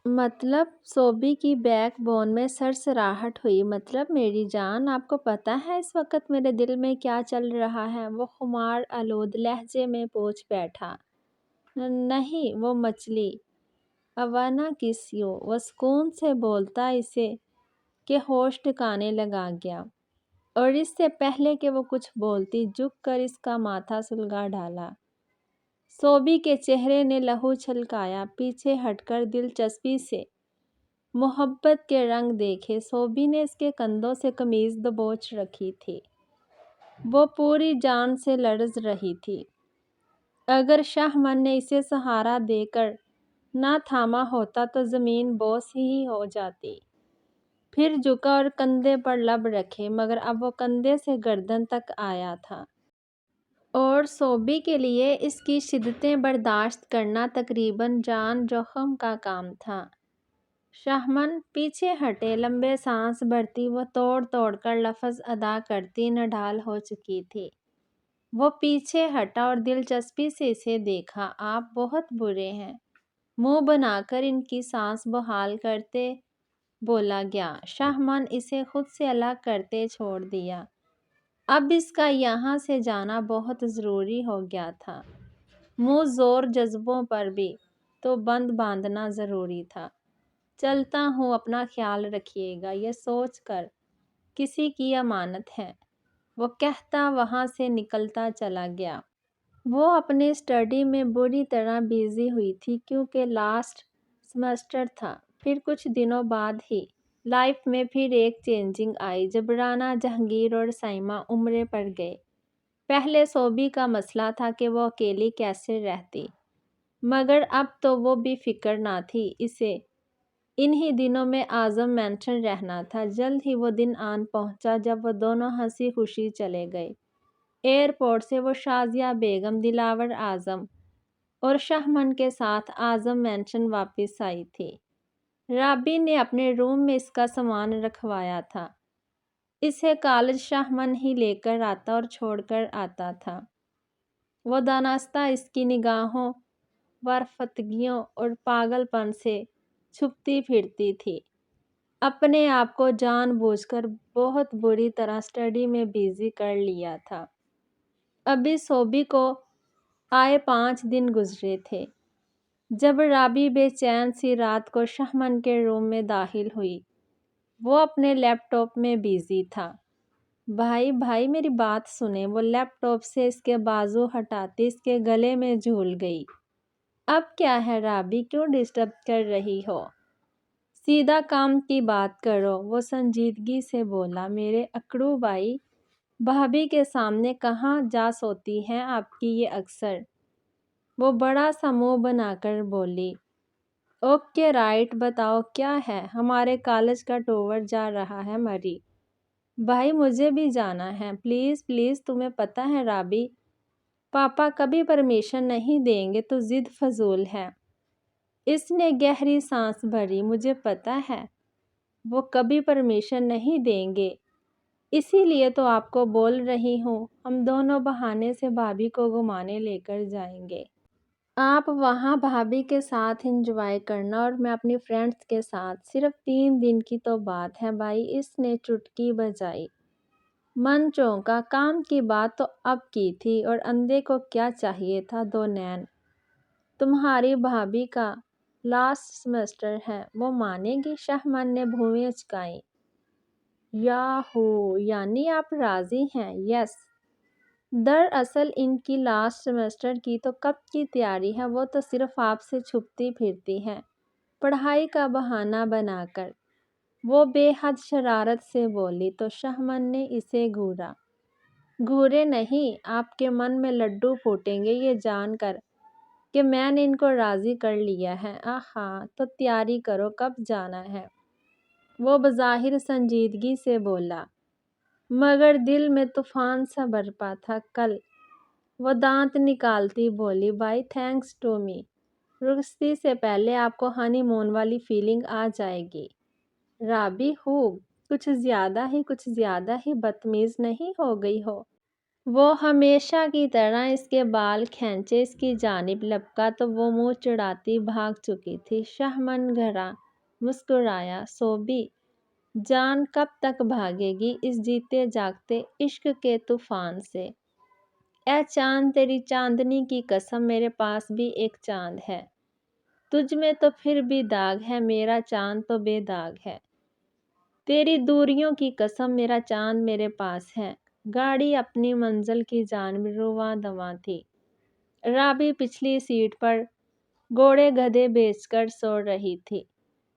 مطلب صوبی کی back bone میں سرسراہٹ ہوئی۔ مطلب میری جان، آپ کو پتہ ہے اس وقت میرے دل میں کیا چل رہا ہے؟ وہ خمار آلود لہجے میں پوچھ بیٹھا۔ نہیں، وہ مچھلی اوانا کسیو، وہ سکون سے بولتا اسے کہ ہوش ٹھکانے لگا گیا، اور اس سے پہلے کہ وہ کچھ بولتی جھک کر اس کا ماتھا سلگا ڈالا۔ صوبی کے چہرے نے لہو چھلکایا۔ پیچھے ہٹ کر دلچسپی سے محبت کے رنگ دیکھے۔ صوبی نے اس کے کندھوں سے قمیض دبوچ رکھی تھی۔ وہ پوری جان سے لرز رہی تھی۔ اگر شاہمن نے اسے سہارا دے کر نہ تھاما ہوتا تو زمین بوس ہی ہو جاتی۔ پھر جھکا اور کندھے پر لب رکھے، مگر اب وہ کندھے سے گردن تک آیا تھا۔ اور صوبی کے لیے اس کی شدتیں برداشت کرنا تقریباً جان جوخم کا کام تھا۔ شاہمن پیچھے ہٹے، لمبے سانس بھرتی۔ وہ توڑ توڑ کر لفظ ادا کرتی نڈھال ہو چکی تھی۔ وہ پیچھے ہٹا اور دلچسپی سے اسے دیکھا۔ آپ بہت برے ہیں، منہ بنا کر ان کی سانس بحال کرتے بولا گیا۔ شاہمن اسے خود سے الگ کرتے چھوڑ دیا۔ اب اس کا یہاں سے جانا بہت ضروری ہو گیا تھا۔ منہ زور جذبوں پر بھی تو بند باندھنا ضروری تھا۔ چلتا ہوں، اپنا خیال رکھیے گا، یہ سوچ کر کسی کی امانت ہے، وہ کہتا وہاں سے نکلتا چلا گیا۔ وہ اپنے اسٹڈی میں بری طرح بیزی ہوئی تھی کیونکہ لاسٹ سیمسٹر تھا۔ پھر کچھ دنوں بعد ہی لائف میں پھر ایک چینجنگ آئی جب رانا جہانگیر اور سائمہ عمرے پر گئے۔ پہلے صوبی کا مسئلہ تھا کہ وہ اکیلی کیسے رہتی، مگر اب تو وہ بھی فکر نہ تھی۔ اسے انہی دنوں میں اعظم مینشن رہنا تھا۔ جلد ہی وہ دن آن پہنچا جب وہ دونوں ہنسی خوشی چلے گئے۔ ایئرپورٹ سے وہ شازیہ بیگم، دلاور اعظم اور شاہمن کے ساتھ اعظم مینشن واپس آئی تھی۔ رابی نے اپنے روم میں اس کا سامان رکھوایا تھا۔ اسے کالج شاہمن ہی لے کر آتا اور چھوڑ کر آتا تھا۔ وہ دانستہ اس کی نگاہوں، وارفتگیوں اور پاگل پن سے چھپتی پھرتی تھی۔ اپنے آپ کو جان بوجھ کر بہت بری طرح اسٹڈی میں بیزی کر لیا تھا۔ ابھی صوبی کو آئے 5 دن گزرے تھے جب رابی بے چین سی رات کو شاہمن کے روم میں داخل ہوئی۔ وہ اپنے لیپ ٹاپ میں بیزی تھا۔ بھائی میری بات سنیں۔ وہ لیپ ٹاپ سے اس کے بازو ہٹاتی اس کے گلے میں جھول گئی۔ اب کیا ہے رابی، کیوں ڈسٹرب کر رہی ہو؟ سیدھا کام کی بات کرو، وہ سنجیدگی سے بولا۔ میرے اکڑو بھائی، بھابھی کے سامنے کہاں جا سوتی ہیں آپ کی یہ اکثر؟ وہ بڑا سا منہ بنا کر بولی۔ اوکے رائٹ، بتاؤ کیا ہے؟ ہمارے کالج کا ٹور جا رہا ہے مری۔ بھائی مجھے بھی جانا ہے، پلیز تمہیں پتہ ہے رابی، پاپا کبھی پرمیشن نہیں دیں گے تو ضد فضول ہے۔ اس نے گہری سانس بھری۔ مجھے پتہ ہے وہ کبھی پرمیشن نہیں دیں گے، اسی لیے تو آپ کو بول رہی ہوں، ہم دونوں بہانے سے بھابھی کو گھمانے لے کر جائیں گے۔ آپ وہاں بھابھی کے ساتھ انجوائے کرنا اور میں اپنی فرینڈز کے ساتھ۔ صرف 3 دن کی تو بات ہے بھائی، اس نے چٹکی بجائی۔ من چونکا، کام کی بات تو اب کی تھی اور اندھے کو کیا چاہیے تھا 2 نین۔ تمہاری بھابھی کا لاسٹ سیمسٹر ہے، وہ مانے گی؟ شاہمن نے بھویں اچکائیں۔ یاہو، یعنی آپ راضی ہیں؟ یس۔ دراصل ان کی لاسٹ سیمسٹر کی تو کب کی تیاری ہے، وہ تو صرف آپ سے چھپتی پھرتی ہے، پڑھائی کا بہانہ بنا کر۔ وہ بے حد شرارت سے بولی تو شاہمن نے اسے گھورا۔ گھورے نہیں، آپ کے من میں لڈو پھوٹیں گے یہ جان کر کہ میں نے ان کو راضی کر لیا ہے۔ ہاں تو تیاری کرو، کب جانا ہے؟ وہ بظاہر سنجیدگی سے بولا، مگر دل میں طوفان سا برپا تھا۔ کل۔ وہ دانت نکالتی بولی۔ بائی تھینکس ٹو می، رخصتی سے پہلے آپ کو ہنی مون والی فیلنگ آ جائے گی۔ رابی کچھ زیادہ ہی بدتمیز نہیں ہو گئی ہو؟ وہ ہمیشہ کی طرح اس کے بال کھینچے اس کی جانب لپکا تو وہ منہ چڑھاتی بھاگ چکی تھی۔ شہمن گھرا مسکرایا، سوبی جان کب تک بھاگے گی اس جیتے جاگتے عشق کے طوفان سے؟ اے چاند تیری چاندنی کی قسم میرے پاس بھی ایک چاند ہے، تجھ میں تو پھر بھی داغ ہے، میرا چاند تو بے داغ ہے۔ تیری دوریوں کی قسم میرا چاند میرے پاس ہے۔ گاڑی اپنی منزل کی جانب رواں دواں تھی۔ رابی پچھلی سیٹ پر گھوڑے گدھے بیچ کر سو رہی تھی۔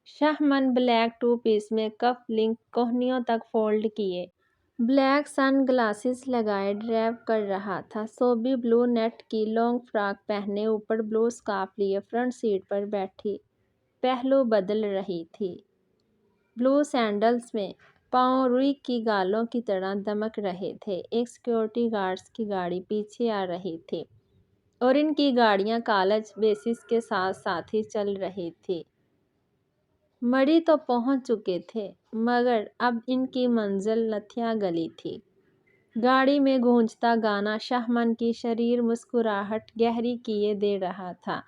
شہمن بلیک ٹو پیس میں کف لنک کوہنیوں تک فولڈ کیے بلیک سن گلاسز لگائے ڈرائیو کر رہا تھا۔ سوبی بلو نیٹ کی لانگ فراک پہنے اوپر بلو سکارف لیے فرنٹ سیٹ پر بیٹھی پہلو بدل رہی تھی۔ بلو سینڈلز میں پاؤں روئی کی گالوں کی طرح دمک رہے تھے۔ ایک سیکورٹی گارڈز کی گاڑی پیچھے آ رہی تھی اور ان کی گاڑیاں کالج بیسز کے ساتھ ساتھ ہی چل رہی تھی۔ مڑی تو پہنچ چکے تھے مگر اب ان کی منزل نتھیا گلی تھی۔ گاڑی میں گونجتا گانا شہمن کی شریر مسکراہٹ گہری کیے دے رہا تھا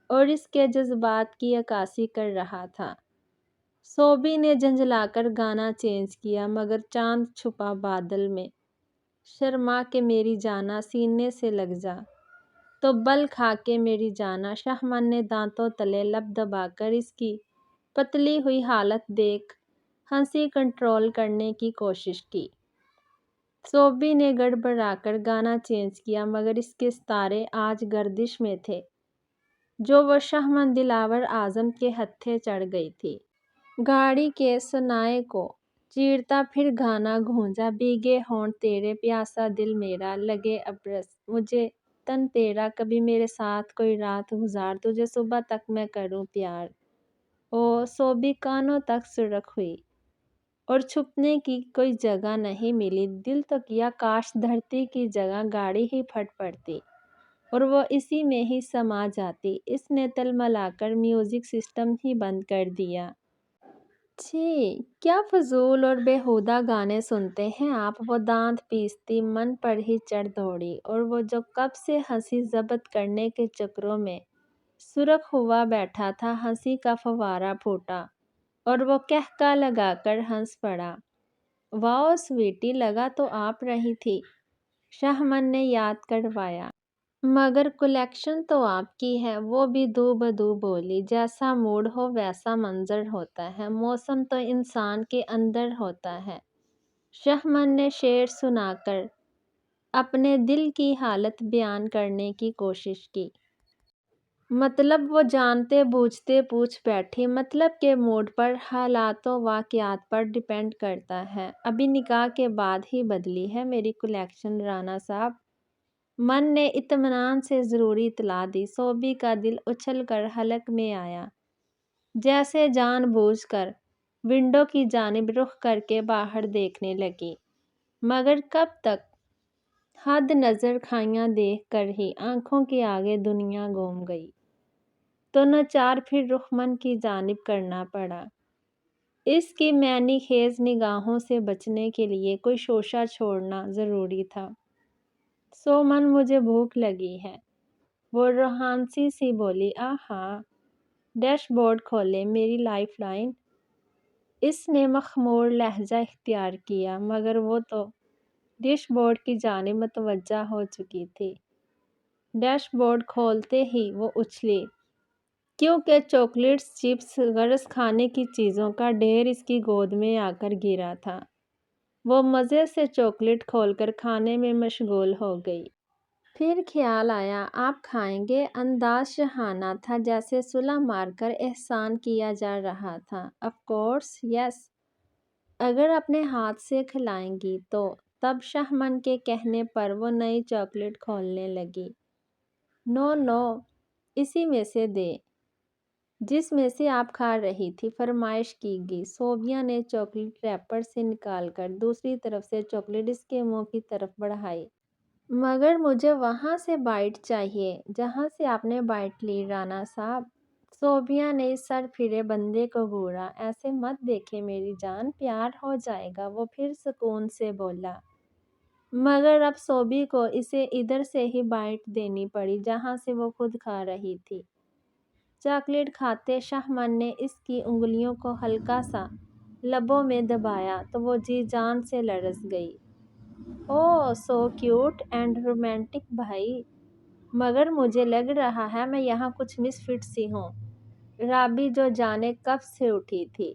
اور اس کے جذبات کی عکاسی کر رہا تھا۔ سوبی نے جھنجھلا کر گانا چینج کیا مگر چاند چھپا بادل میں۔ شرما کے میری جانا سینے سے لگ جا تو بل کھا کے میری جانا۔ شہمن نے دانتوں تلے لب دبا کر اس کی پتلی ہوئی حالت دیکھ ہنسی کنٹرول کرنے کی کوشش کی۔ سوبی نے گڑبڑا کر گانا چینج کیا مگر اس کے ستارے آج گردش میں تھے جو وہ شہمن دلاور اعظم کے ہتھے چڑھ گئی تھی۔ گاڑی کے سنائے کو چیرتا پھر گانا گونجا، بھیگے ہونٹ تیرے پیاسا دل میرا لگے ابرس مجھے تن تیرا، کبھی میرے ساتھ کوئی رات گزار تجھے صبح تک میں کروں پیار۔ او سوبی کانوں تک سرخ ہوئی اور چھپنے کی کوئی جگہ نہیں ملی۔ دل تو کیا کاش دھرتی کی جگہ گاڑی ہی پھٹ پڑتی اور وہ اسی میں ہی سما جاتی۔ اس نے تلملا کر میوزک سسٹم ہی بند کر دیا۔ چھی کیا فضول اور بیہودہ گانے سنتے ہیں آپ، وہ دانت پیستی من پر ہی چڑھ دوڑی اور وہ جو کب سے ہنسی ضبط کرنے کے چکروں میں سرخ ہوا بیٹھا تھا، ہنسی کا فوارہ پھوٹا اور وہ قہقہ لگا کر ہنس پڑا۔ واؤ سویٹی، لگا تو آپ رہی تھی، شہمن نے یاد کروایا۔ مگر کلیکشن تو آپ کی ہے، وہ بھی دو بدو بولی۔ جیسا موڈ ہو ویسا منظر ہوتا ہے، موسم تو انسان کے اندر ہوتا ہے۔ شہمن نے شعر سنا کر اپنے دل کی حالت بیان کرنے کی کوشش کی۔ مطلب وہ جانتے بوجھتے پوچھ بیٹھی، مطلب کے موڈ پر حالات و واقعات پر ڈیپینڈ کرتا ہے۔ ابھی نکاح کے بعد ہی بدلی ہے میری کلیکشن رانا صاحب، من نے اطمینان سے ضروری اطلاع دی۔ سوبی کا دل اچھل کر حلق میں آیا، جیسے جان بوجھ کر ونڈو کی جانب رخ کر کے باہر دیکھنے لگی، مگر کب تک؟ حد نظر کھائیاں دیکھ کر ہی آنکھوں کے آگے دنیا گم گئی تو ناچار پھر رخ من کی جانب کرنا پڑا۔ اس کی معنی خیز نگاہوں سے بچنے کے لیے کوئی شوشہ چھوڑنا ضروری تھا۔ سو من مجھے بھوک لگی ہے، وہ روحانسی سی بولی۔ ہاں، ڈیش بورڈ کھولے میری لائف لائن۔ اس نے مخمور لہجہ اختیار کیا مگر وہ تو ڈیش بورڈ کی جانب متوجہ ہو چکی تھی۔ ڈیش بورڈ کھولتے ہی وہ اچھلی کیونکہ چاکلیٹس، چپس، غرض کھانے کی چیزوں کا ڈھیر اس کی گود میں آ کر گرا تھا۔ وہ مزے سے چاکلیٹ کھول کر کھانے میں مشغول ہو گئی۔ پھر خیال آیا آپ کھائیں گے؟ انداز شاہانہ تھا، جیسے صلہ مار کر احسان کیا جا رہا تھا۔ آف کورس یس، اگر اپنے ہاتھ سے کھلائیں گی تو۔ تب شہمن کے کہنے پر وہ نئی چاکلیٹ کھولنے لگی۔ نو نو، اسی میں سے دے جس میں سے آپ کھا رہی تھی، فرمائش کی گئی۔ صوبیہ نے چاکلیٹ ریپر سے نکال کر دوسری طرف سے چاکلیٹ اس کے منہ کی طرف بڑھائی۔ مگر مجھے وہاں سے بائٹ چاہیے جہاں سے آپ نے بائٹ لی رانا صاحب۔ صوبیہ نے اس سر پھرے بندے کو گھورا۔ ایسے مت دیکھیں میری جان، پیار ہو جائے گا، وہ پھر سکون سے بولا۔ مگر اب صوبی کو اسے ادھر سے ہی بائٹ دینی پڑی جہاں سے وہ خود کھا رہی تھی۔ چاکلیٹ کھاتے شہمن نے اس کی انگلیوں کو ہلکا سا لبوں میں دبایا تو وہ جی جان سے لرز گئی۔ اوہ سو کیوٹ اینڈ رومانٹک بھائی، مگر مجھے لگ رہا ہے میں یہاں کچھ مس فٹ سی ہوں۔ رابی جو جانے کب سے اٹھی تھی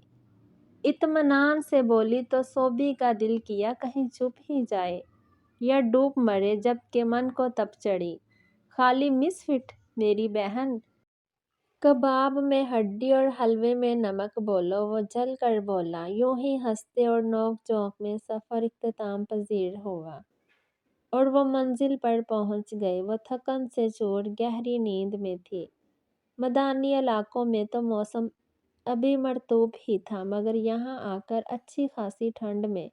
اطمینان سے بولی تو صوبی کا دل کیا کہیں چھپ ہی جائے یا ڈوب مرے، جبکہ من کو تپ چڑھی۔ خالی مس فٹ میری بہن، کباب میں ہڈی اور حلوے میں نمک بولو، وہ جل کر بولا۔ یوں ہی ہنستے اور نوک جھونک میں سفر اختتام پذیر ہوا اور وہ منزل پر پہنچ گئے۔ وہ تھکن سے چور گہری نیند میں تھی۔ میدانی علاقوں میں تو موسم ابھی مرطوب ہی تھا، مگر یہاں آ کر اچھی خاصی ٹھنڈ میں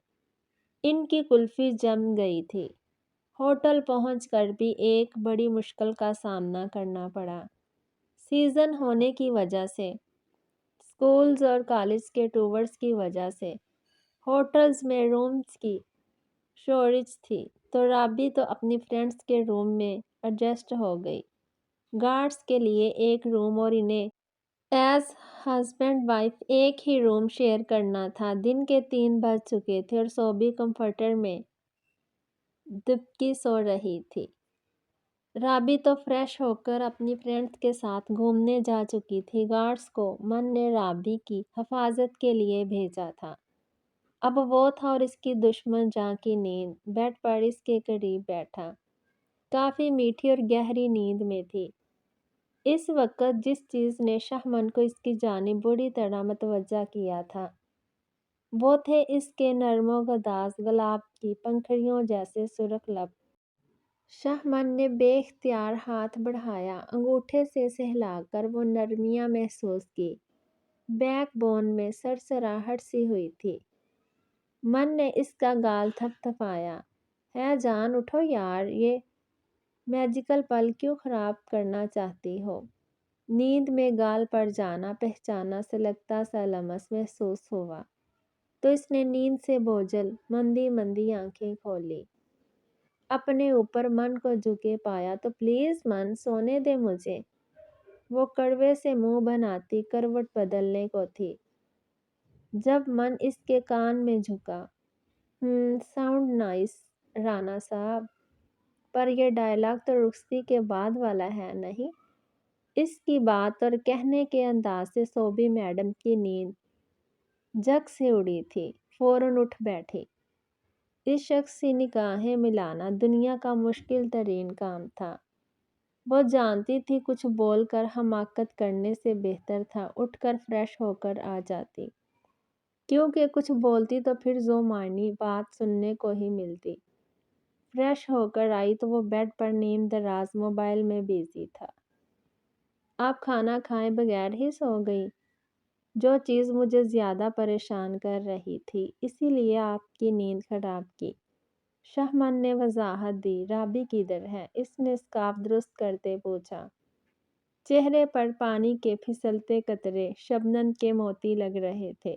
ان کی کلفی جم گئی تھی۔ ہوٹل پہنچ کر بھی ایک بڑی مشکل کا سامنا کرنا پڑا۔ سیزن ہونے کی وجہ سے، اسکولز اور کالج کے ٹورز کی وجہ سے ہوٹلز میں رومز کی شارٹیج تھی، تو رابی تو اپنی فرینڈز کے روم میں ایڈجسٹ ہو گئی۔ گارڈز کے لیے ایک روم اور انہیں ایز ہسبینڈ وائف ایک ہی روم شیئر کرنا تھا۔ دن کے 3 بج چکے تھے اور صوبی کمفرٹر میں دبکی سو رہی تھی۔ رابی تو فریش ہو کر اپنی فرینڈز کے ساتھ گھومنے جا چکی تھی۔ گارڈز کو من نے رابی کی حفاظت کے لیے بھیجا تھا۔ اب وہ تھا اور اس کی دشمن جاں کی نیند بیڈ پر اس کے قریب بیٹھا، کافی میٹھی اور گہری نیند میں تھی۔ اس وقت جس چیز نے شہمن کو اس کی جانب بری طرح متوجہ کیا تھا وہ تھے اس کے نرم و گداز گلاب کی پنکھڑیوں جیسے سرخ لب۔ شہمن نے بے اختیار ہاتھ بڑھایا، انگوٹھے سے سہلا کر وہ نرمیاں محسوس کی۔ بیک بون میں سرسراہٹ سی ہوئی تھی۔ من نے اس کا گال تھپ تھپایا۔ ہے جان اٹھو یار، یہ میجیکل پل کیوں خراب کرنا چاہتی ہو؟ نیند میں گال پڑ جانا پہچانا سلگتا سا لمس محسوس ہوا تو اس نے نیند سے بوجھل مندی مندی آنکھیں کھولی۔ اپنے اوپر من کو جھکے پایا تو پلیز من سونے دے مجھے۔ وہ کڑوے سے منہ بناتی کروٹ بدلنے کو تھی جب من اس کے کان میں جھکا۔ ساؤنڈ نائس رانا صاحب، پر یہ ڈائلاگ تو رخصتی کے بعد والا ہے نہیں؟ اس کی بات اور کہنے کے انداز سے صوبی میڈم کی نیند جھک سے اڑی تھی۔ فوراً اٹھ بیٹھی۔ اس شخص سے نگاہیں ملانا دنیا کا مشکل ترین کام تھا۔ وہ جانتی تھی کچھ بول کر حماقت کرنے سے بہتر تھا اٹھ کر فریش ہو کر آ جاتی، کیونکہ کچھ بولتی تو پھر ذو معنی بات سننے کو ہی ملتی۔ فریش ہو کر آئی تو وہ بیڈ پر نیم دراز موبائل میں بزی تھا۔ آپ کھانا کھائے بغیر ہی سو گئی؟ جو چیز مجھے زیادہ پریشان کر رہی تھی اسی لیے آپ کی نیند خراب کی، شہمن نے وضاحت دی۔ رابی کدھر ہے؟ اس نے اسکارف درست کرتے پوچھا۔ چہرے پر پانی کے پھسلتے قطرے شبنم کے موتی لگ رہے تھے۔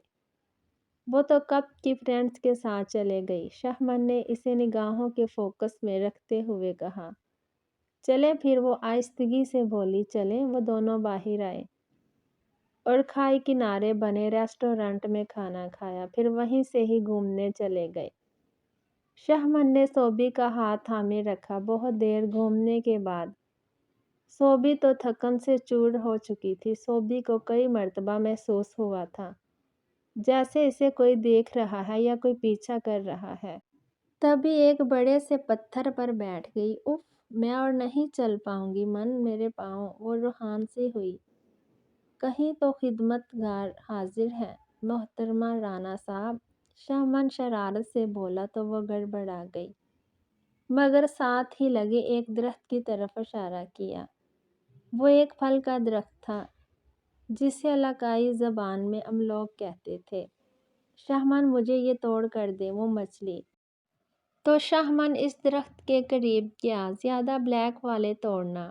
وہ تو کب کی فرینڈز کے ساتھ چلے گئی، شہمن نے اسے نگاہوں کے فوکس میں رکھتے ہوئے کہا۔ چلیں پھر، وہ آہستگی سے بولی۔ چلیں۔ وہ دونوں باہر آئے اور کھائی کنارے بنے ریسٹورانٹ میں کھانا کھایا، پھر وہیں سے ہی گھومنے چلے گئے۔ شہمن نے صوبی کا ہاتھ تھامے رکھا۔ بہت دیر گھومنے کے بعد صوبی تو تھکن سے چور ہو چکی تھی۔ صوبی کو کئی مرتبہ محسوس ہوا تھا جیسے اسے کوئی دیکھ رہا ہے یا کوئی پیچھا کر رہا ہے۔ تبھی ایک بڑے سے پتھر پر بیٹھ گئی۔ اف، میں اور نہیں چل پاؤں گی من، میرے پاؤں۔ وہ روحان سی ہوئی۔ کہیں تو خدمت گار حاضر ہے محترمہ رانا صاحب، شہمن شرارت سے بولا تو وہ گڑبڑا گئی، مگر ساتھ ہی لگے ایک درخت کی طرف اشارہ کیا۔ وہ ایک پھل کا درخت تھا جسے علاقائی زبان میں املوک کہتے تھے۔ شہمن مجھے یہ توڑ کر دے، وہ مچلی۔ تو شہمن اس درخت کے قریب گیا۔ زیادہ بلیک والے توڑنا،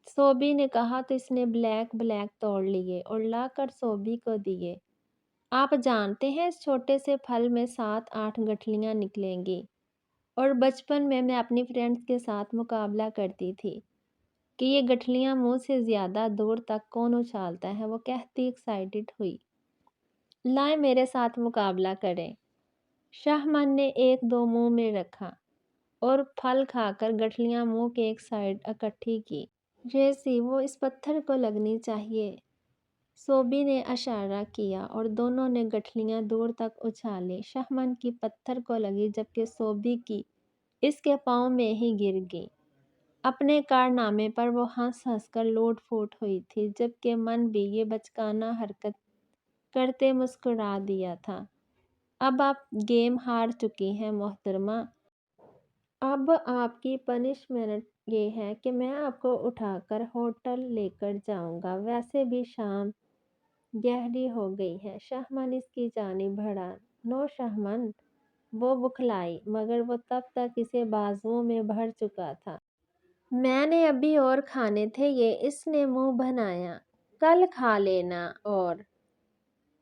صوبی نے کہا تو اس نے بلیک توڑ لیے اور لا کر صوبی کو دیے۔ آپ جانتے ہیں اس چھوٹے سے پھل میں 7-8 گٹھلیاں نکلیں گی اور بچپن میں اپنی فرینڈز کے ساتھ مقابلہ کرتی تھی کہ یہ گٹھلیاں منہ سے زیادہ دور تک کون اچھالتا ہے۔ وہ کہتی ایکسائٹڈ ہوئی، لائیں میرے ساتھ مقابلہ کریں۔ شاہمن نے ایک دو منہ میں رکھا اور پھل کھا کر گٹھلیاں منہ کے ایک سائڈ اکٹھی کی۔ ریسی، وہ اس پتھر کو لگنی چاہیے۔ صوبی نے اشارہ کیا اور دونوں نے گٹھلیاں دور تک اچھالی۔ شاہمن کی پتھر کو لگی جبکہ صوبی کی اس کے پاؤں میں ہی گر گئی۔ اپنے کارنامے پر وہ ہنس ہنس کر لوٹ پوٹ ہوئی تھی جبکہ من بھی یہ بچکانہ حرکت کرتے مسکرا دیا تھا۔ اب آپ گیم ہار چکی ہیں محترمہ۔ اب آپ کی پنشمنٹ یہ ہے کہ میں آپ کو اٹھا کر ہوٹل لے کر جاؤں گا۔ ویسے بھی شام گہری ہو گئی ہے۔ شاہمن اس کی جانب بڑھا۔ نو شاہمن، وہ بخلائی، مگر وہ تب تک اسے بازوؤں میں بھر چکا تھا۔ میں نے ابھی اور کھانے تھے یہ، اس نے منہ بنایا۔ کل کھا لینا۔ اور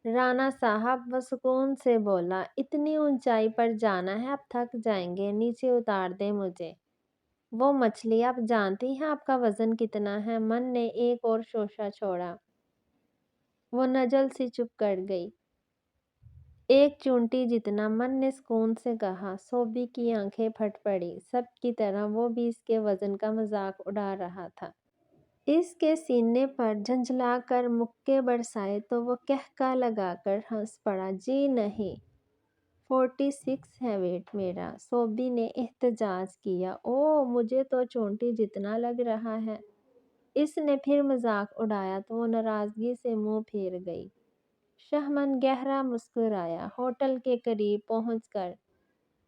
رانا صاحب وہ سکون سے بولا، اتنی اونچائی پر جانا ہے، اب تھک جائیں گے، نیچے اتار دیں مجھے۔ وہ مچھلی، آپ جانتی ہیں آپ کا وزن کتنا ہے؟ من نے ایک اور شوشہ چھوڑا۔ وہ نجل سی چپ کر گئی۔ ایک چونٹی جتنا، من نے سکون سے کہا۔ صوبی کی آنکھیں پھٹ پڑی۔ سب کی طرح وہ بھی اس کے وزن کا مذاق اڑا رہا تھا۔ اس کے سینے پر جھنجھلا کر مکے برسائے تو وہ قہقہ لگا کر ہنس پڑا۔ جی نہیں، 46 ہے ویٹ میرا۔ صوبی نے احتجاج کیا۔ اوہ، مجھے تو چونٹی جتنا لگ رہا ہے۔ اس نے پھر مذاق اڑایا تو وہ ناراضگی سے منہ پھیر گئی۔ شاہمن گہرا مسکرایا۔ ہوٹل کے قریب پہنچ کر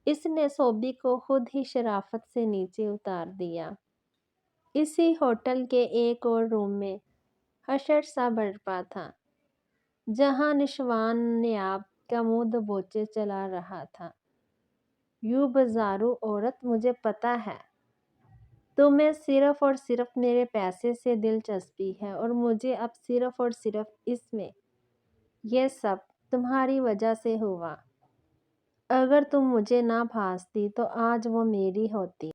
اس نے صوبی کو خود ہی شرافت سے نیچے اتار دیا۔ اسی ہوٹل کے ایک اور روم میں حشر سا برپا تھا جہاں نشوان نیاب کا منہ دبوچے چلا رہا تھا۔ یوں بازارو عورت، مجھے پتہ ہے تمہیں صرف اور صرف میرے پیسے سے دلچسپی ہے اور مجھے اب صرف اور صرف اس میں۔ یہ سب تمہاری وجہ سے ہوا۔ اگر تم مجھے نہ پھانستی تو آج وہ میری ہوتی۔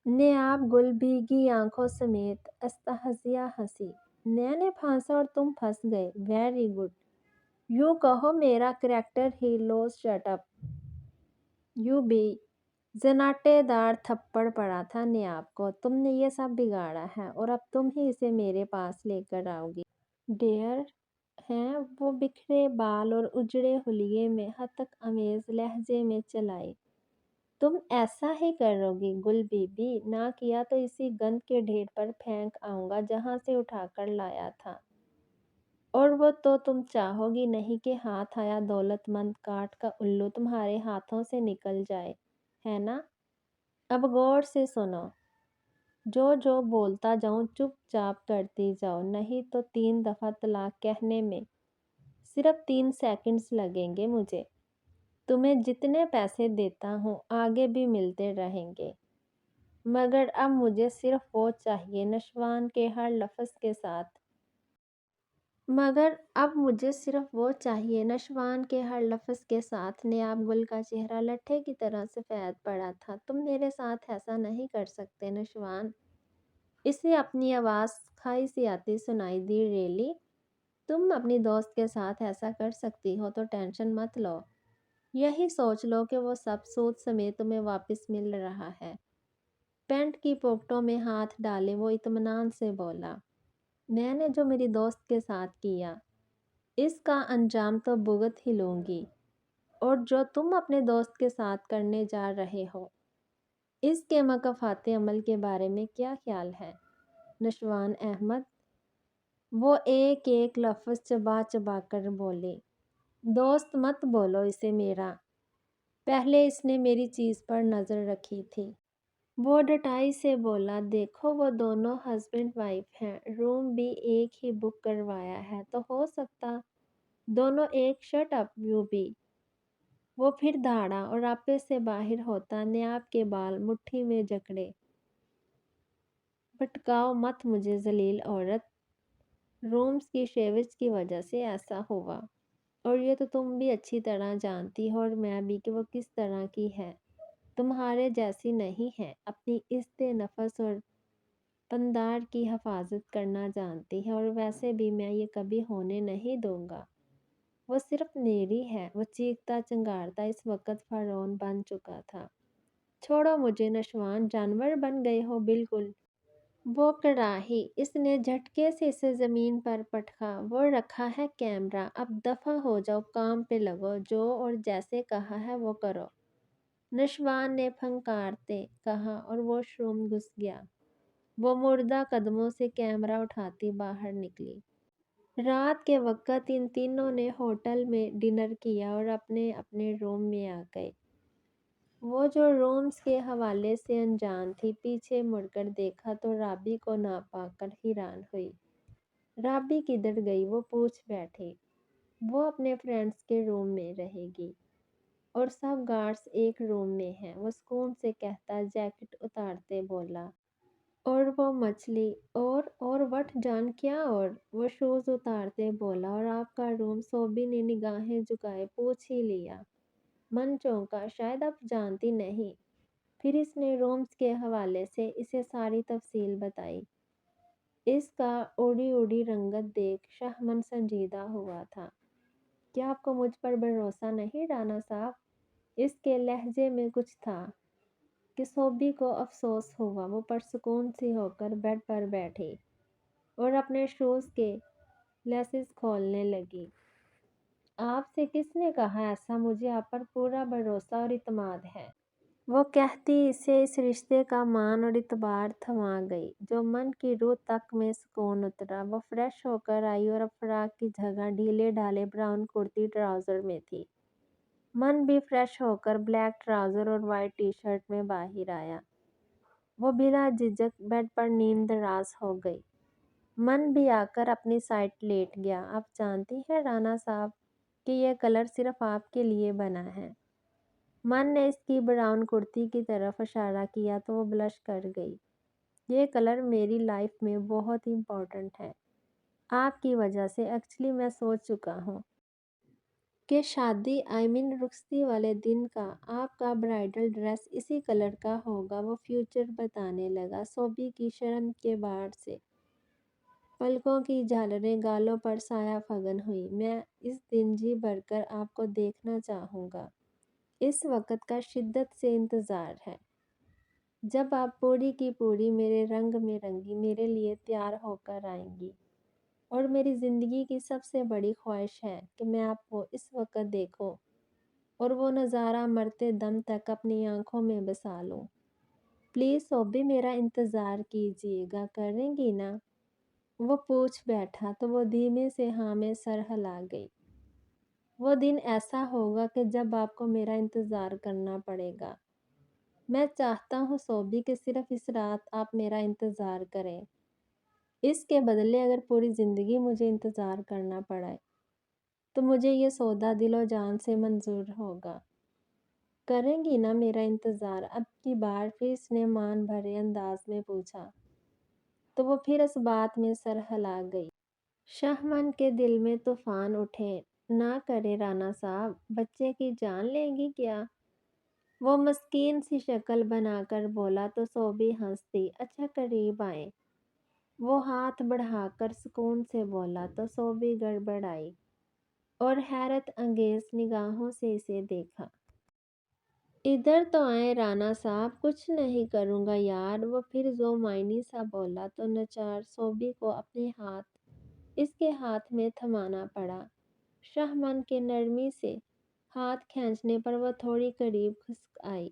نیاب گل بھیگی آنکھوں سمیت استہزاء ہنسی۔ میں نے پھانسا اور تم پھنس گئے، ویری گڈ۔ یوں کہو میرا کریکٹر ہی loose shut up you be. زناٹے دار تھپڑ پڑا تھا نیاب کو۔ تم نے یہ سب بگاڑا ہے اور اب تم ہی اسے میرے پاس لے کر آؤ گی۔ ڈیئر ہیں وہ بکھرے بال اور اجڑے حلیے میں ہتک آمیز لہجے میں چلائی۔ تم ایسا ہی کرو گی گل بی بی؟ نہ کیا تو اسی گند کے ڈھیر پر پھینک آؤں گا جہاں سے اٹھا کر لایا تھا۔ اور وہ تو تم چاہو گی نہیں کہ ہاتھ آیا دولت مند کاٹ کا الو تمہارے ہاتھوں سے نکل جائے، ہے نا؟ اب غور سے سنو، جو بولتا جاؤں چپ چاپ کرتی جاؤ، نہیں تو 3 دفعہ طلاق کہنے میں صرف 3 سیکنڈز لگیں گے مجھے۔ تمہیں جتنے پیسے دیتا ہوں آگے بھی ملتے رہیں گے، مگر اب مجھے صرف وہ چاہیے نشوان کے ہر لفظ کے ساتھ نیاب گل کا چہرہ لٹھے کی طرح سفید پڑا تھا۔ تم میرے ساتھ ایسا نہیں کر سکتے نشوان۔ اسے اپنی آواز کھائی سی آتی سنائی دی۔ ریئلی؟ تم اپنی دوست کے ساتھ ایسا کر سکتی ہو تو ٹینشن مت لو۔ یہی سوچ لو کہ وہ سب سود سمیت تمہیں واپس مل رہا ہے۔ پینٹ کی پاکٹوں میں ہاتھ ڈالے وہ اطمینان سے بولا، میں نے جو میری دوست کے ساتھ کیا اس کا انجام تو بھگت ہی لوں گی، اور جو تم اپنے دوست کے ساتھ کرنے جا رہے ہو اس کے مکافات عمل کے بارے میں کیا خیال ہے نشوان احمد؟ وہ ایک ایک لفظ چبا چبا کر بولی۔ دوست مت بولو اسے میرا، پہلے اس نے میری چیز پر نظر رکھی تھی۔ وہ ڈٹائی سے بولا، دیکھو وہ دونوں ہسبینڈ وائف ہیں، روم بھی ایک ہی بک کروایا ہے تو ہو سکتا دونوں ایک شٹ اپ یو بی۔ وہ پھر دھاڑا اور آپے سے باہر ہوتا نیاب کے بال مٹھی میں جکڑے۔ بھٹکاؤ مت مجھے ذلیل عورت، رومز کی شیوج کی وجہ سے ایسا ہوا، اور یہ تو تم بھی اچھی طرح جانتی ہو اور میں بھی کہ وہ کس طرح کی ہے۔ تمہارے جیسی نہیں ہے، اپنی عزت نفس اور پندار کی حفاظت کرنا جانتی ہے، اور ویسے بھی میں یہ کبھی ہونے نہیں دوں گا۔ وہ صرف میری ہے۔ وہ چیختا چنگارتا اس وقت فرعون بن چکا تھا۔ چھوڑو مجھے نشوان، جانور بن گئے ہو بالکل۔ وہ کڑاہی، اس نے جھٹکے سے اسے زمین پر پٹکا۔ وہ رکھا ہے کیمرہ، اب دفع ہو جاؤ، کام پہ لگو، جو اور جیسے کہا ہے وہ کرو، نشوان نے پھنکارتے کہا اور واش روم گھس گیا۔ وہ مردہ قدموں سے کیمرہ اٹھاتی باہر نکلی۔ رات کے وقت ان تینوں نے ہوٹل میں ڈنر کیا اور اپنے اپنے روم میں آ گئے۔ وہ جو رومز کے حوالے سے انجان تھی، پیچھے مڑ کر دیکھا تو رابی کو نہ پا کر حیران ہوئی۔ رابی کدھر گئی؟ وہ پوچھ بیٹھی۔ وہ اپنے فرینڈز کے روم میں رہے گی اور سب گارڈز ایک روم میں ہیں، وہ سکون سے کہتا جیکٹ اتارتے بولا۔ اور وہ مچھلی اور وٹ جان کیا؟ اور وہ شوز اتارتے بولا۔ اور آپ کا روم؟ صوبی نے نگاہیں جھکائے پوچھ ہی لیا۔ من چونکا، شاید آپ جانتی نہیں۔ پھر اس نے رومز کے حوالے سے اسے ساری تفصیل بتائی۔ اس کا اڑی اڑی رنگت دیکھ شہمن سنجیدہ ہوا تھا۔ کیا آپ کو مجھ پر بھروسہ نہیں رانا صاحب؟ اس کے لہجے میں کچھ تھا کہ صوبی کو افسوس ہوا۔ وہ پرسکون سی ہو کر بیڈ پر بیٹھی اور اپنے شوز کے لیسز کھولنے لگی۔ آپ سے کس نے کہا ایسا؟ مجھے آپ پر پورا بھروسہ اور اعتماد ہے۔ وہ کہتی اسے اس رشتے کا مان اور اعتبار تھما گئی۔ جو من کی روح تک میں سکون اترا۔ وہ فریش ہو کر آئی اور اب فراق کی جگہ ڈھیلے ڈھالے براؤن کرتی ٹراؤزر میں تھی۔ من بھی فریش ہو کر بلیک ٹراؤزر اور وائٹ ٹی شرٹ میں باہر آیا۔ وہ بلا جھجک بیڈ پر نیند دراز ہو گئی۔ من بھی آ کر اپنی سائٹ لیٹ گیا۔ آپ جانتی ہیں رانا صاحب کہ یہ کلر صرف آپ کے لیے بنا ہے۔ من نے اس کی براؤن کرتی کی طرف اشارہ کیا تو وہ بلش کر گئی۔ یہ کلر میری لائف میں بہت امپورٹنٹ ہے۔ آپ کی وجہ سے ایکچولی میں سوچ چکا ہوں کہ شادی رخصتی والے دن کا آپ کا برائڈل ڈریس اسی کلر کا ہوگا۔ وہ فیوچر بتانے لگا۔ صوبی کی شرم کے باڑ سے پلکوں کی جھالریں گالوں پر سایہ فگن ہوئی۔ میں اس دن جی بھر کر آپ کو دیکھنا چاہوں گا۔ اس وقت کا شدت سے انتظار ہے جب آپ پوری کی پوری میرے رنگ میں رنگی میرے لیے تیار ہو کر آئیں گی، اور میری زندگی کی سب سے بڑی خواہش ہے کہ میں آپ کو اس وقت دیکھوں اور وہ نظارہ مرتے دم تک اپنی آنکھوں میں بسا لوں۔ پلیز صوبی میرا انتظار کیجیے گا، کریں گی نا؟ وہ پوچھ بیٹھا تو وہ دھیمے سے ہاں میں سر ہلا گئی۔ وہ دن ایسا ہوگا کہ جب آپ کو میرا انتظار کرنا پڑے گا۔ میں چاہتا ہوں صوبی کہ صرف اس رات آپ میرا انتظار کریں۔ اس کے بدلے اگر پوری زندگی مجھے انتظار کرنا پڑے تو مجھے یہ سودا دل و جان سے منظور ہوگا۔ کریں گی نا میرا انتظار؟ اب کی بار پھر اس نے مان بھرے انداز میں پوچھا تو وہ پھر اس بات میں سر ہلا گئی۔ شہمن کے دل میں طوفان اٹھے۔ نہ کرے رانا صاحب، بچے کی جان لیں گی کیا؟ وہ مسکین سی شکل بنا کر بولا تو صوبی ہنس دی۔ اچھا قریب آئیں۔ وہ ہاتھ بڑھا کر سکون سے بولا تو صوبی گڑبڑائی اور حیرت انگیز نگاہوں سے اسے دیکھا۔ ادھر تو آئیں رانا صاحب، کچھ نہیں کروں گا یار۔ وہ پھر ذو معنی سا بولا تو ناچار صوبی کو اپنے ہاتھ اس کے ہاتھ میں تھمانا پڑا۔ شہمن کے نرمی سے ہاتھ کھینچنے پر وہ تھوڑی قریب کھسک آئی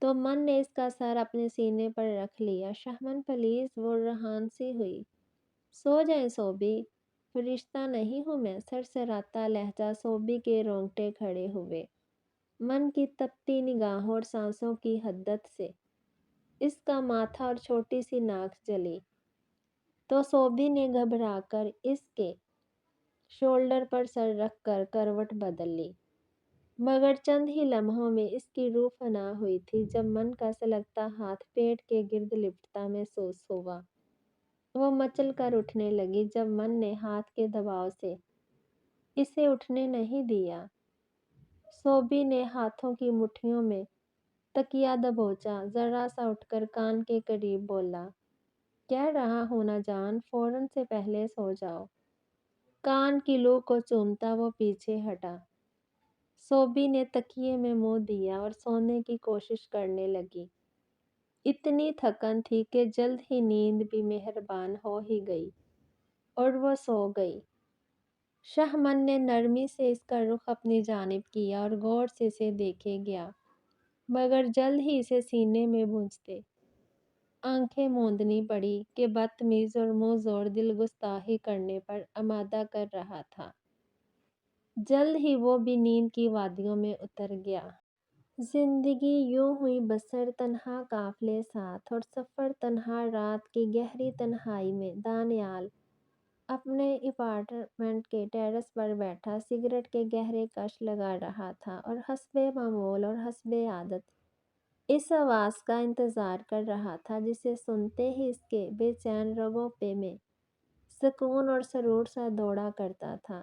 تو من نے اس کا سر اپنے سینے پر رکھ لیا۔ شہمن پلیز، وہ رہان سی ہوئی۔ سو جائیں صوبی، فرشتہ نہیں ہوں میں؟ سرسراتا لہجہ صوبی کے رونگٹے کھڑے ہوئے۔ من کی تپتی نگاہوں اور سانسوں کی حدت سے اس کا ماتھا اور چھوٹی سی ناک جلی تو صوبی نے گھبرا کر اس کے شولڈر پر سر رکھ کر کروٹ بدل لی، مگر چند ہی لمحوں میں اس کی روح فنا ہوئی تھی جب من کا سلگتا ہاتھ پیٹ کے گرد لپٹتا محسوس ہوا۔ وہ مچل کر اٹھنے لگی جب من نے ہاتھ کے دباؤ سے اسے اٹھنے نہیں دیا۔ صوبی نے ہاتھوں کی مٹھیوں میں تکیہ دبوچا، ذرا سا اٹھ کر کان کے قریب بولا، کہہ رہا ہوں نا جان، فوراً سے پہلے سو جاؤ۔ کان کی لو کو چومتا وہ پیچھے ہٹا۔ صوبی نے تکیے میں منہ دیا اور سونے کی کوشش کرنے لگی۔ اتنی تھکن تھی کہ جلد ہی نیند بھی مہربان ہو ہی گئی اور وہ سو گئی۔ شہمن نے نرمی سے اس کا رخ اپنی جانب کیا اور غور سے اسے دیکھے گیا، مگر جلد ہی اسے سینے میں بھونجتے آنکھیں موندنی پڑی کہ بدتمیز اور منہ زور دل گستاخی کرنے پر آمادہ کر رہا تھا۔ جلد ہی وہ بھی نیند کی وادیوں میں اتر گیا۔ زندگی یوں ہوئی بسر تنہا قافلے ساتھ، اور سفر تنہا رات کی گہری تنہائی میں۔ دانیال اپنے اپارٹمنٹ کے ٹیرس پر بیٹھا سگریٹ کے گہرے کش لگا رہا تھا اور حسب معمول اور حسب عادت اس آواز کا انتظار کر رہا تھا جسے سنتے ہی اس کے بے چین رگوں پہ میں سکون اور سرور سا دوڑا کرتا تھا۔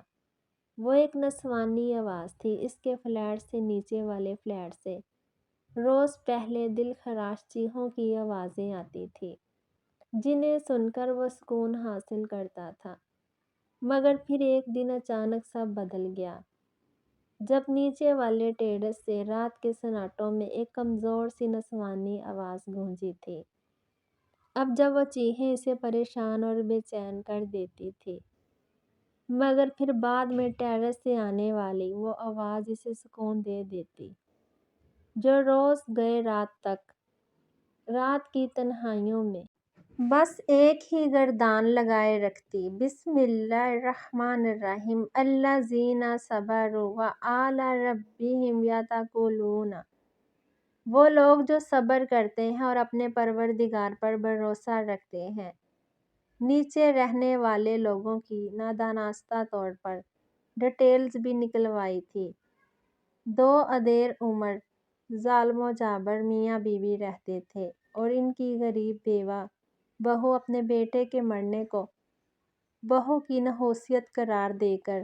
وہ ایک نسوانی آواز تھی۔ اس کے فلیٹ سے نیچے والے فلیٹ سے روز پہلے دل خراش چیخوں کی آوازیں آتی تھیں، جنہیں سن کر وہ سکون حاصل کرتا تھا، مگر پھر ایک دن اچانک سب بدل گیا جب نیچے والے ٹیرس سے رات کے سناٹوں میں ایک کمزور سی نسوانی آواز گونجی تھی۔ اب جب وہ چیخیں اسے پریشان اور بے چین کر دیتی تھی، مگر پھر بعد میں ٹیرس سے آنے والی وہ آواز اسے سکون دے دیتی، جو روز گئے رات تک رات کی تنہائیوں میں بس ایک ہی گردان لگائے رکھتی، بسم اللہ الرحمن الرحیم، الذین صبروا وعلی ربہم یتوکلون۔ وہ لوگ جو صبر کرتے ہیں اور اپنے پروردگار پر بھروسہ رکھتے ہیں۔ نیچے رہنے والے لوگوں کی نادانستہ طور پر ڈیٹیلز بھی نکلوائی تھی۔ 2 ادھیر عمر ظالم و جابر میاں بیوی رہتے تھے اور ان کی غریب بیوہ بہو اپنے بیٹے کے مرنے کو بہو کی نحوست قرار دے کر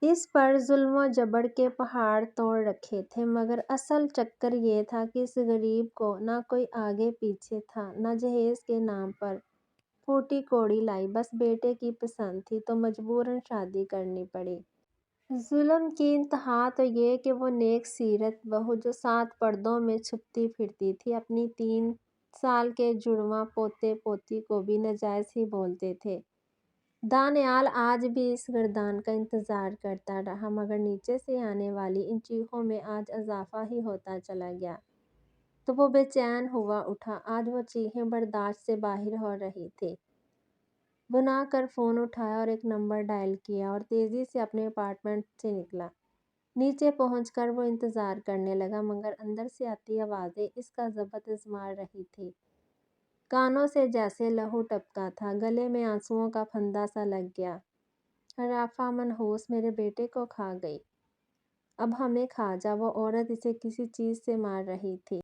اس پر ظلم و جبر کے پہاڑ توڑ رکھے تھے، مگر اصل چکر یہ تھا کہ اس غریب کو نہ کوئی آگے پیچھے تھا، نہ جہیز کے نام پر پھوٹی کوڑی لائی، بس بیٹے کی پسند تھی تو مجبوراً شادی کرنی پڑی۔ ظلم کی انتہا تو یہ کہ وہ نیک سیرت بہو جو 7 پردوں میں چھپتی پھرتی تھی، اپنی 3 سال کے جڑواں پوتے پوتی کو بھی ناجائز ہی بولتے تھے۔ دانیال آج بھی اس گردان کا انتظار کرتا رہا، مگر نیچے سے آنے والی ان چیخوں میں آج اضافہ ہی ہوتا چلا گیا تو وہ بے چین ہوا اٹھا۔ آج وہ چیخیں برداشت سے باہر ہو رہی تھیں۔ بنا کر فون اٹھایا اور ایک نمبر ڈائل کیا اور تیزی سے اپنے اپارٹمنٹ سے نکلا۔ نیچے پہنچ کر وہ انتظار کرنے لگا، مگر اندر سے آتی آوازیں اس کا ضبط آزما رہی تھیں۔ کانوں سے جیسے لہو ٹپکا تھا، گلے میں آنسوؤں کا پھندا سا لگ گیا۔ رافعہ منحوس میرے بیٹے کو کھا گئی، اب ہمیں کھا جا۔ وہ عورت اسے کسی چیز سے مار رہی تھی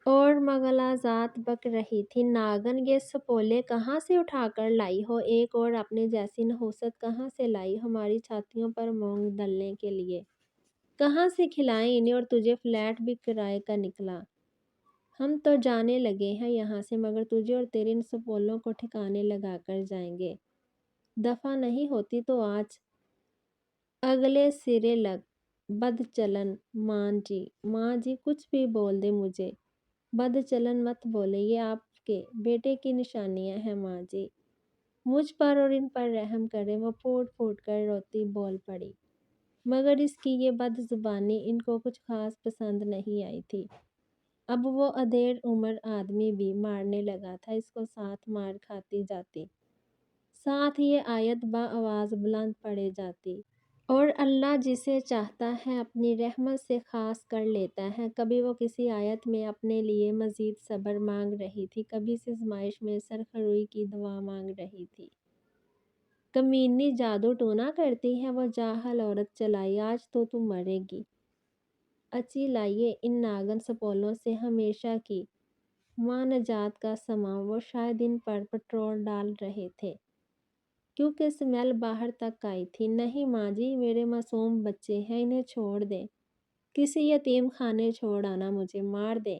اور مغالطات بک رہی تھی۔ ناگن یہ سپولے کہاں سے اٹھا کر لائی ہو؟ ایک اور اپنے جیسی نحوست کہاں سے لائی؟ ہماری چھاتیوں پر مونگ ڈلنے کے لیے کہاں سے کھلائیں انہیں؟ اور تجھے فلیٹ بھی کرائے کا نکلا۔ ہم تو جانے لگے ہیں یہاں سے، مگر تجھے اور تیرے ان سپولوں کو ٹھکانے لگا کر جائیں گے۔ دفعہ نہیں ہوتی تو آج اگلے سرے لگ۔ بد چلن ماں جی کچھ بھی بول دے مجھے بد چلن مت بولے، یہ آپ کے بیٹے کی نشانیاں ہیں ماں جی، مجھ پر اور ان پر رحم کریں۔ وہ پھوٹ پھوٹ کر روتی بول پڑی، مگر اس کی یہ بد زبانی ان کو کچھ خاص پسند نہیں آئی تھی۔ اب وہ ادھیڑ عمر آدمی بھی مارنے لگا تھا، اس کو ساتھ مار کھاتی جاتی، ساتھ یہ آیت با آواز بلند پڑے جاتی، اور اللہ جسے چاہتا ہے اپنی رحمت سے خاص کر لیتا ہے۔ کبھی وہ کسی آیت میں اپنے لیے مزید صبر مانگ رہی تھی، کبھی اس آزمائش میں سرخروئی کی دعا مانگ رہی تھی۔ کمینی جادو ٹونا کرتی ہے وہ جاہل عورت، چلائی آج تو مرے گی۔ اچی لائیے ان ناگن سپولوں سے ہمیشہ کی ماں نجات کا سماں۔ وہ شاید ان پر پٹرول ڈال رہے تھے کیونکہ سمیل باہر تک آئی تھی۔ نہیں ماں جی، میرے معصوم بچے ہیں، انہیں چھوڑ دیں، کسی یتیم خانے چھوڑ آنا، مجھے مار دیں۔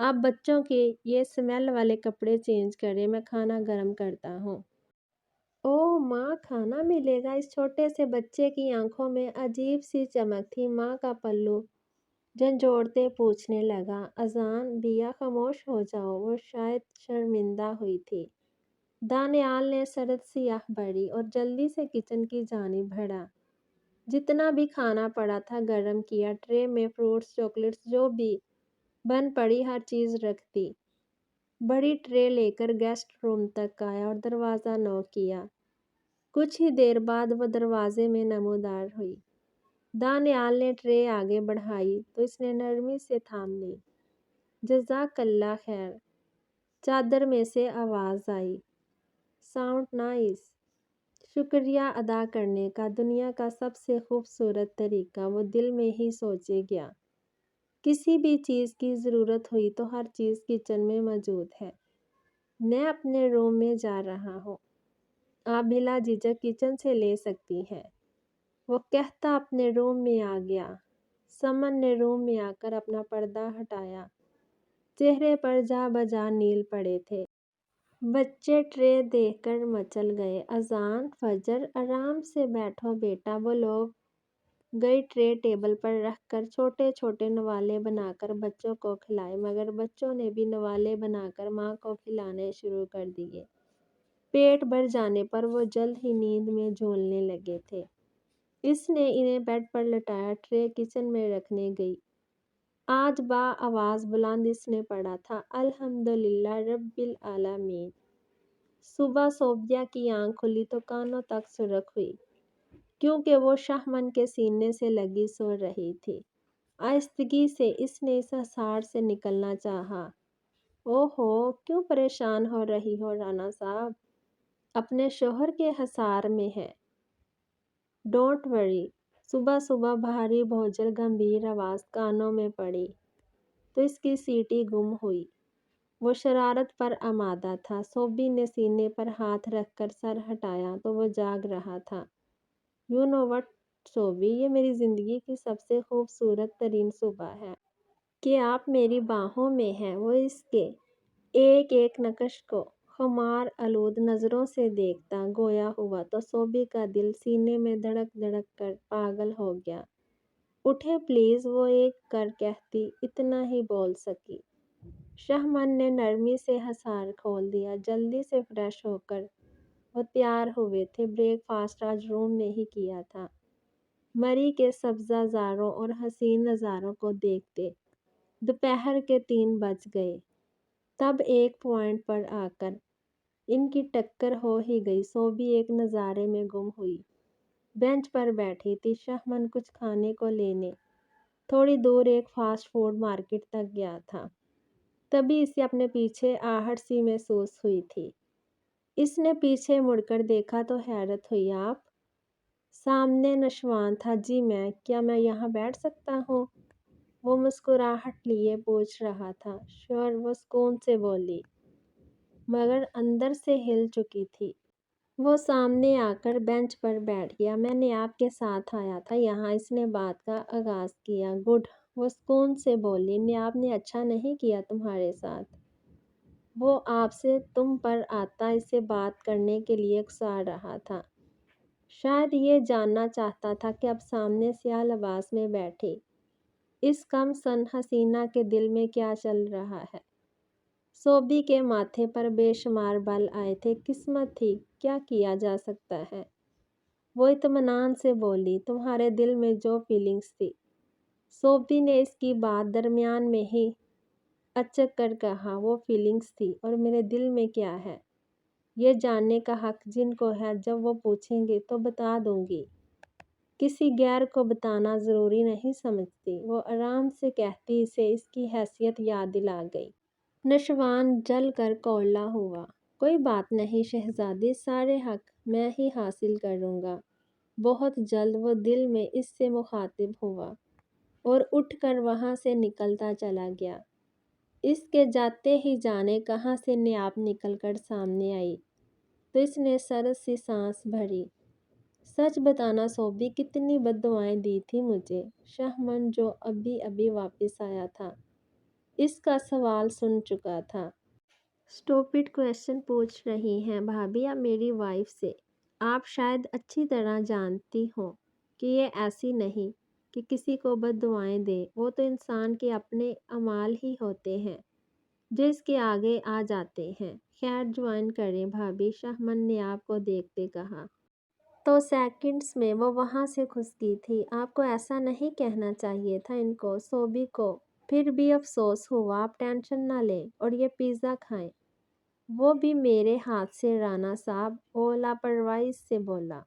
آپ بچوں کے یہ اسمیل والے کپڑے چینج کریں، میں کھانا گرم کرتا ہوں۔ اوہ ماں، کھانا ملے گا؟ اس چھوٹے سے بچے کی آنکھوں میں عجیب سی چمک تھی۔ ماں کا پلو جھنجھوڑتے پوچھنے لگا، اذان بیا خاموش ہو جاؤ۔ وہ شاید شرمندہ ہوئی تھی۔ دانیال نے سرد سی آہ بھری اور جلدی سے کچن کی جانب بڑھا۔ جتنا بھی کھانا پڑا تھا گرم کیا، ٹرے میں فروٹس، چاکلیٹس، جو بھی بن پڑی ہر چیز رکھ دی۔ بڑی ٹرے لے کر گیسٹ روم تک آیا اور دروازہ نوک کیا۔ کچھ ہی دیر بعد وہ دروازے میں نمودار ہوئی۔ دانیال نے ٹرے آگے بڑھائی تو اس نے نرمی سے تھام لی۔ جزاک اللہ خیر۔ چادر میں سے آواز آئی، ساؤنڈ نائس۔ شکریہ ادا کرنے کا دنیا کا سب سے خوبصورت طریقہ وہ دل میں ہی سوچے گیا۔ کسی بھی چیز کی ضرورت ہوئی تو ہر چیز کچن میں موجود ہے۔ میں اپنے روم میں جا رہا ہوں، آپ بلا جھجک کچن سے لے سکتی ہیں۔ وہ کہتا اپنے روم میں آ گیا۔ سمن نے روم میں آ کر اپنا پردہ ہٹایا۔ چہرے پر جا بجا نیل پڑے تھے۔ بچے ٹرے دیکھ کر مچل گئے۔ اذان فجر، آرام سے بیٹھو بیٹا۔ وہ لوگ گئی ٹرے ٹیبل پر رکھ کر چھوٹے چھوٹے نوالے بنا کر بچوں کو کھلائے، مگر بچوں نے بھی نوالے بنا کر ماں کو کھلانے شروع کر دیے۔ پیٹ بھر جانے پر وہ جلد ہی نیند میں جھولنے لگے تھے۔ اس نے انہیں بیڈ پر لٹایا، ٹرے کچن میں رکھنے گئی۔ آج با آواز بلند اس نے پڑھا تھا، الحمدللہ رب العالمین۔ صبح صوبیہ کی آنکھ کھلی تو کانوں تک سرخ ہوئی، کیونکہ وہ شہمن کے سینے سے لگی سو رہی تھی۔ آہستگی سے اس نے اس حصار سے نکلنا چاہا۔ اوہو، کیوں پریشان ہو رہی ہو رانا صاحب؟ اپنے شوہر کے حصار میں ہے۔ Don't worry. صبح صبح بھاری بھوجل گمبھیر آواز کانوں میں پڑی تو اس کی سیٹی گم ہوئی۔ وہ شرارت پر آمادہ تھا۔ صوبی نے سینے پر ہاتھ رکھ کر سر ہٹایا تو وہ جاگ رہا تھا۔ یو نو وٹ صوبی، یہ میری زندگی کی سب سے خوبصورت ترین صبح ہے کہ آپ میری باہوں میں ہیں۔ وہ اس کے ایک ایک نقش کو خمار آلود نظروں سے دیکھتا گویا ہوا تو صوبی کا دل سینے میں دھڑک دھڑک کر پاگل ہو گیا۔ اٹھیں پلیز، وہ ایک کر کہتی اتنا ہی بول سکی۔ شہمن نے نرمی سے حصار کھول دیا۔ جلدی سے فریش ہو کر وہ تیار ہوئے تھے۔ بریک فاسٹ آج روم میں ہی کیا تھا۔ مری کے سبزہ زاروں اور حسین نظاروں کو دیکھتے دوپہر کے 3 بج گئے۔ تب ایک پوائنٹ پر آ کر ان کی ٹکر ہو ہی گئی۔ صوبی ایک نظارے میں گم ہوئی بینچ پر بیٹھی تھی۔ شہمن کچھ کھانے کو لینے تھوڑی دور ایک فاسٹ فوڈ مارکیٹ تک گیا تھا۔ تبھی اسے اپنے پیچھے آہٹ سی محسوس ہوئی تھی۔ اس نے پیچھے مڑ کر دیکھا تو حیرت ہوئی۔ آپ؟ سامنے نشوان تھا۔ جی میں، کیا میں یہاں بیٹھ سکتا ہوں؟ وہ مسکراہٹ لیے پوچھ رہا تھا۔ شور، وہ سکون سے بولی، مگر اندر سے ہل چکی تھی۔ وہ سامنے آ کر بینچ پر بیٹھ گیا۔ میں نے آپ کے ساتھ آیا تھا یہاں، اس نے بات کا آغاز کیا۔ گڈ، وہ سکون سے بولی، نیاب نے اچھا نہیں کیا تمہارے ساتھ۔ وہ آپ سے تم پر آتا اسے بات کرنے کے لیے اکسا رہا تھا۔ شاید یہ جاننا چاہتا تھا کہ اب سامنے سیاہ لباس میں بیٹھی اس کم سن حسینہ کے دل میں کیا چل رہا ہے۔ صوبی کے ماتھے پر بے شمار بال آئے تھے۔ قسمت تھی، کیا کیا جا سکتا ہے؟ وہ اطمینان سے بولی، تمہارے دل میں جو فیلنگز تھی۔ صوبی نے اس کی بات درمیان میں ہی اچک کر کہا، وہ فیلنگز تھی اور میرے دل میں کیا ہے یہ جاننے کا حق جن کو ہے، جب وہ پوچھیں گے تو بتا دوں گی۔ کسی غیر کو بتانا ضروری نہیں سمجھتی، وہ آرام سے کہتی اسے اس کی حیثیت یاد دلا گئی۔ نشوان جل کر کولڑا ہوا۔ کوئی بات نہیں شہزادی، سارے حق میں ہی حاصل کروں گا بہت جلد۔ وہ دل میں اس سے مخاطب ہوا اور اٹھ کر وہاں سے نکلتا چلا گیا۔ اس کے جاتے ہی جانے کہاں سے نیاب نکل کر سامنے آئی تو اس نے سرد سی سانس بھری۔ سچ بتانا صوبی، کتنی بد دعائیں دی تھی مجھے۔ شہمن جو ابھی ابھی واپس آیا تھا اس کا سوال سن چکا تھا۔ اسٹوپڈ کویشچن پوچھ رہی ہیں بھابھی آپ میری وائف سے۔ آپ شاید اچھی طرح جانتی ہوں کہ یہ ایسی نہیں کہ کسی کو بد دعائیں دے، وہ تو انسان کے اپنے اعمال ہی ہوتے ہیں جو اس کے آگے آ جاتے ہیں۔ خیر جوائن کریں بھابھی، شاہمن نے آپ کو دیکھتے کہا۔ تو سیکنڈز میں وہ وہاں سے کھسکی تھی۔ آپ کو ایسا نہیں کہنا چاہیے تھا ان کو، سوبی کو پھر بھی افسوس ہوا۔ آپ ٹینشن نہ لیں اور یہ پیزا کھائیں۔ وہ بھی میرے ہاتھ سے، رانا صاحب، وہ لاپرواہی سے بولا۔